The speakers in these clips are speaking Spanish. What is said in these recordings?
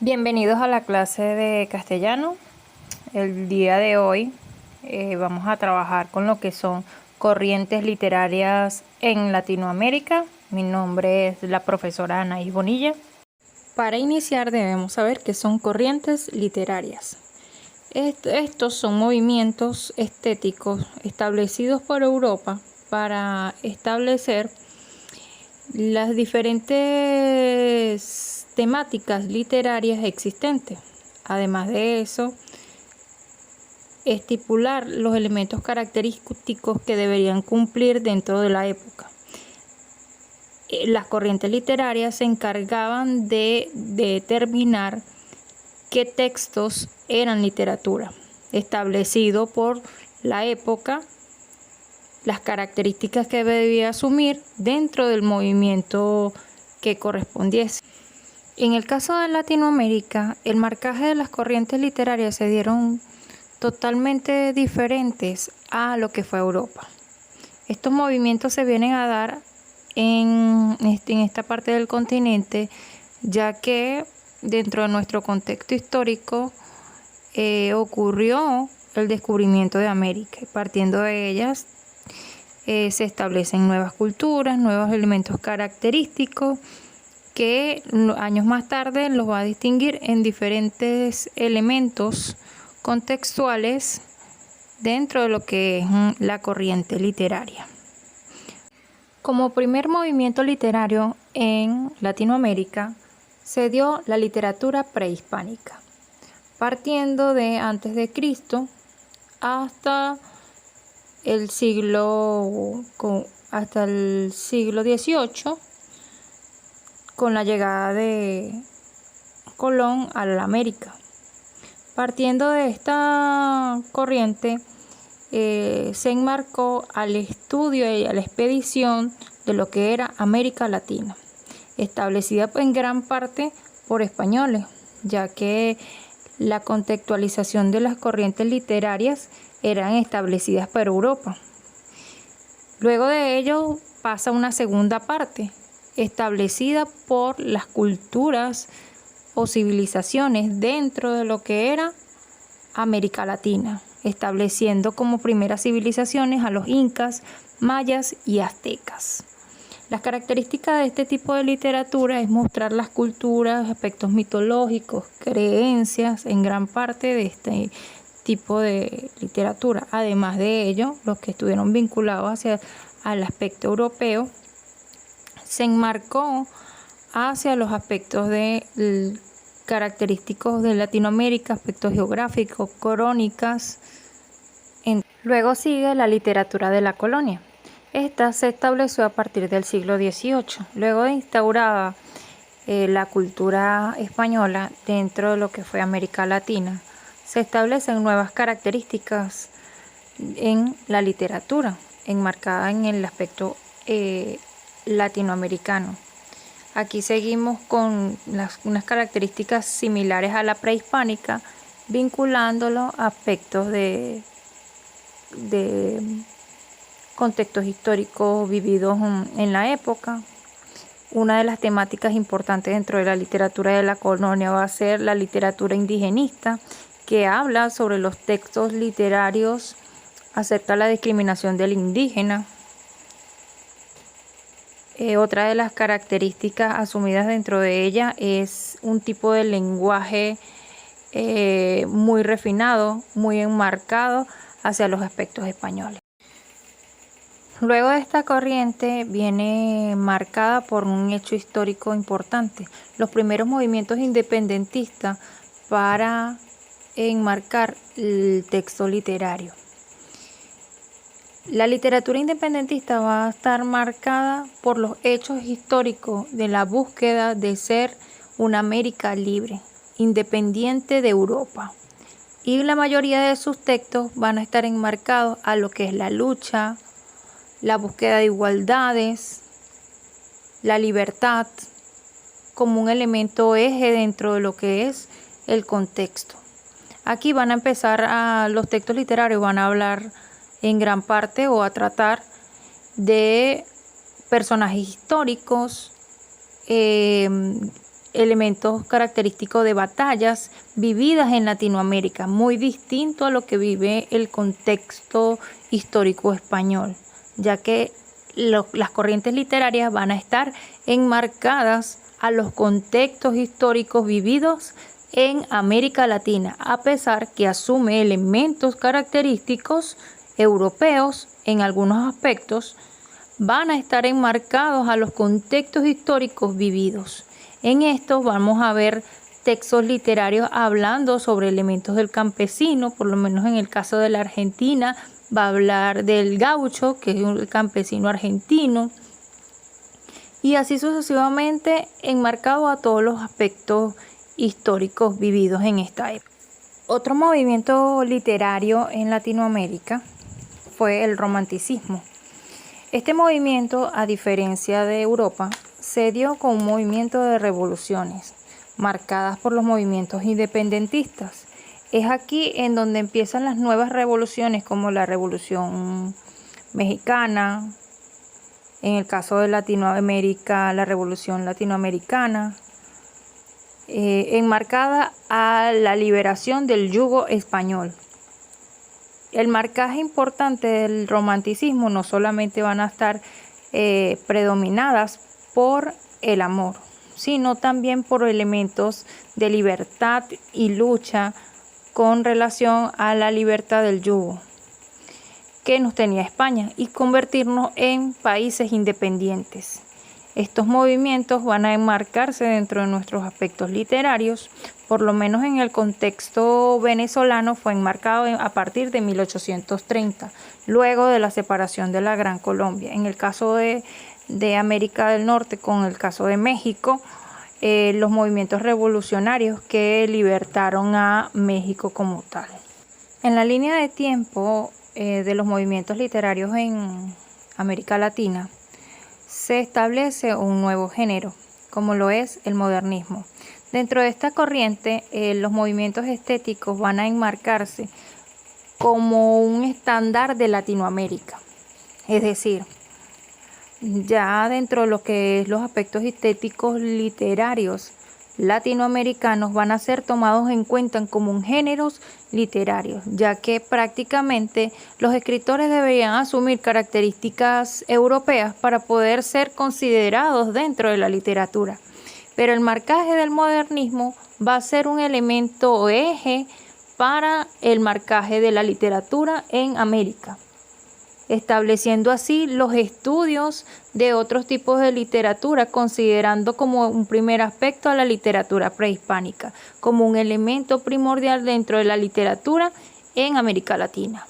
Bienvenidos a la clase de castellano. El día de hoy vamos a trabajar con lo que son corrientes literarias en Latinoamérica. Mi nombre es la profesora Anaís Bonilla. Para iniciar debemos saber qué son corrientes literarias. Estos son movimientos estéticos establecidos por Europa para establecer las diferentes temáticas literarias existentes. Además de eso, estipular los elementos característicos que deberían cumplir dentro de la época. Las corrientes literarias se encargaban de determinar qué textos eran literatura, establecido por la época, las características que debía asumir dentro del movimiento que correspondiese. En el caso de Latinoamérica, el marcaje de las corrientes literarias se dieron totalmente diferentes a lo que fue Europa. Estos movimientos se vienen a dar en esta parte del continente, ya que dentro de nuestro contexto histórico ocurrió el descubrimiento de América, y partiendo de ellas se establecen nuevas culturas, nuevos elementos característicos que años más tarde los va a distinguir en diferentes elementos contextuales dentro de lo que es la corriente literaria. Como primer movimiento literario en Latinoamérica se dio la literatura prehispánica, partiendo de antes de Cristo hasta el siglo XVIII, con la llegada de Colón a la América. Partiendo de esta corriente, se enmarcó al estudio y a la expedición de lo que era América Latina, establecida en gran parte por españoles, ya que la contextualización de las corrientes literarias eran establecidas por Europa. Luego de ello pasa una segunda parte, establecida por las culturas o civilizaciones dentro de lo que era América Latina, estableciendo como primeras civilizaciones a los incas, mayas y aztecas. Las características de este tipo de literatura es mostrar las culturas, aspectos mitológicos, creencias en gran parte de este tipo de literatura. Además de ello, los que estuvieron vinculados al aspecto europeo se enmarcó hacia los aspectos característicos de Latinoamérica, aspectos geográficos, crónicas. Luego sigue la literatura de la colonia. Esta se estableció a partir del siglo XVIII, luego de instaurada la cultura española dentro de lo que fue América Latina. Se establecen nuevas características en la literatura, enmarcada en el aspecto latinoamericano. Aquí seguimos con unas características similares a la prehispánica, vinculándolo a aspectos de contextos históricos vividos en la época. Una de las temáticas importantes dentro de la literatura de la colonia va a ser la literatura indigenista, que habla sobre los textos literarios acerca de la discriminación del indígena. Otra de las características asumidas dentro de ella es un tipo de lenguaje muy refinado, muy enmarcado hacia los aspectos españoles. Luego de esta corriente viene marcada por un hecho histórico importante, los primeros movimientos independentistas para enmarcar el texto literario. La literatura independentista va a estar marcada por los hechos históricos de la búsqueda de ser una América libre, independiente de Europa. Y la mayoría de sus textos van a estar enmarcados a lo que es la lucha, la búsqueda de igualdades, la libertad, como un elemento eje dentro de lo que es el contexto. Aquí van a empezar los textos literarios, van a hablar en gran parte o a tratar de personajes históricos, elementos característicos de batallas vividas en Latinoamérica, muy distinto a lo que vive el contexto histórico español, ya que las corrientes literarias van a estar enmarcadas a los contextos históricos vividos en América Latina, a pesar que asume elementos característicos europeos en algunos aspectos, van a estar enmarcados a los contextos históricos vividos. En estos vamos a ver textos literarios hablando sobre elementos del campesino, por lo menos en el caso de la Argentina, va a hablar del gaucho, que es el campesino argentino, y así sucesivamente enmarcado a todos los aspectos históricos vividos en esta época. Otro movimiento literario en Latinoamérica fue el romanticismo. Este movimiento, a diferencia de Europa, se dio con un movimiento de revoluciones, marcadas por los movimientos independentistas. Es aquí en donde empiezan las nuevas revoluciones, como la Revolución Mexicana, en el caso de Latinoamérica, la Revolución Latinoamericana, enmarcada a la liberación del yugo español. El marcaje importante del romanticismo no solamente van a estar predominadas por el amor, sino también por elementos de libertad y lucha con relación a la libertad del yugo que nos tenía España y convertirnos en países independientes. Estos movimientos van a enmarcarse dentro de nuestros aspectos literarios, por lo menos en el contexto venezolano fue enmarcado a partir de 1830, luego de la separación de la Gran Colombia. En el caso de América del Norte, con el caso de México, los movimientos revolucionarios que libertaron a México como tal. En la línea de tiempo de los movimientos literarios en América Latina, se establece un nuevo género, como lo es el modernismo. Dentro de esta corriente, los movimientos estéticos van a enmarcarse como un estándar de Latinoamérica. Es decir, ya dentro de lo que es los aspectos estéticos literarios latinoamericanos van a ser tomados en cuenta como un géneros literarios, ya que prácticamente los escritores deberían asumir características europeas para poder ser considerados dentro de la literatura. Pero el marcaje del modernismo va a ser un elemento o eje para el marcaje de la literatura en América, estableciendo así los estudios de otros tipos de literatura, considerando como un primer aspecto a la literatura prehispánica, como un elemento primordial dentro de la literatura en América Latina.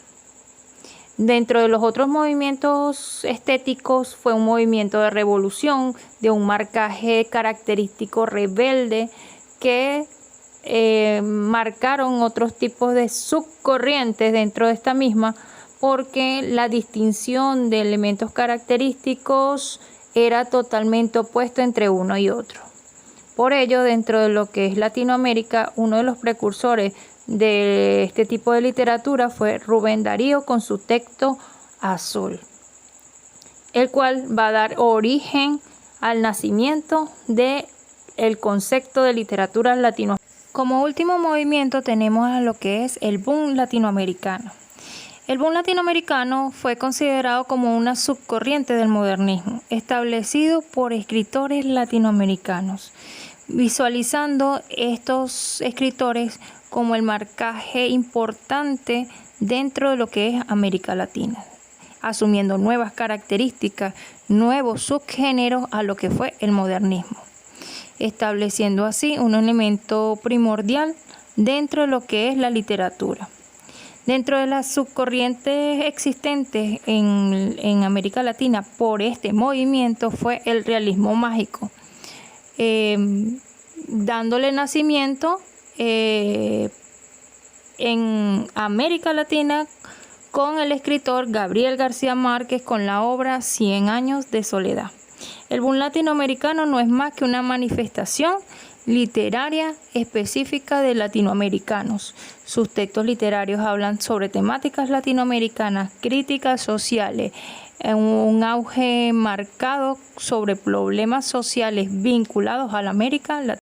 Dentro de los otros movimientos estéticos fue un movimiento de revolución, de un marcaje característico rebelde que marcaron otros tipos de subcorrientes dentro de esta misma, porque la distinción de elementos característicos era totalmente opuesto entre uno y otro. Por ello, dentro de lo que es Latinoamérica, uno de los precursores de este tipo de literatura fue Rubén Darío con su texto Azul, el cual va a dar origen al nacimiento del concepto de literatura latinoamericana. Como último movimiento tenemos a lo que es el boom latinoamericano. El boom latinoamericano fue considerado como una subcorriente del modernismo, establecido por escritores latinoamericanos, visualizando estos escritores como el marcaje importante dentro de lo que es América Latina, asumiendo nuevas características, nuevos subgéneros a lo que fue el modernismo, estableciendo así un elemento primordial dentro de lo que es la literatura. Dentro de las subcorrientes existentes en América Latina por este movimiento fue el realismo mágico, dándole nacimiento en América Latina con el escritor Gabriel García Márquez con la obra 100 años de soledad. El boom latinoamericano no es más que una manifestación literaria específica de latinoamericanos. Sus textos literarios hablan sobre temáticas latinoamericanas, críticas sociales, un auge marcado sobre problemas sociales vinculados a la América Latina.